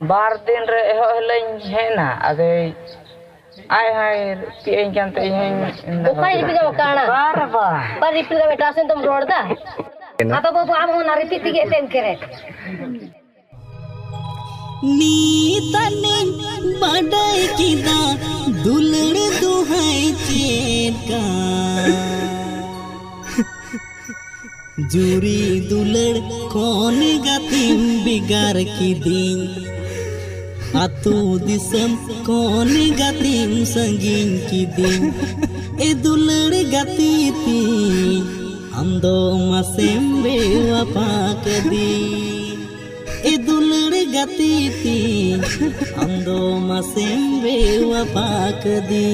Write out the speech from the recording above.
बार दिन रे एहो हलैं हेना अदे आय हाय पिएं जानते हैं ओका रिपीट का काना बार पर रिपीट का बेटा से तुम रोड़दा आता बाबू आम हो ना रिपीट के तेन करे नी तने बड़ाई किदा दुलड़ दुहाई चेका जुरी दुलड़ कौन गतिम बिगार की दिन आतू दिसम कौन गतिम संगीन की दिन ए दुलड़ गति थी अंदो मसेम बेवफा कदी ए दुलड़ गति थी अंदो मसेम बेवफा कदी।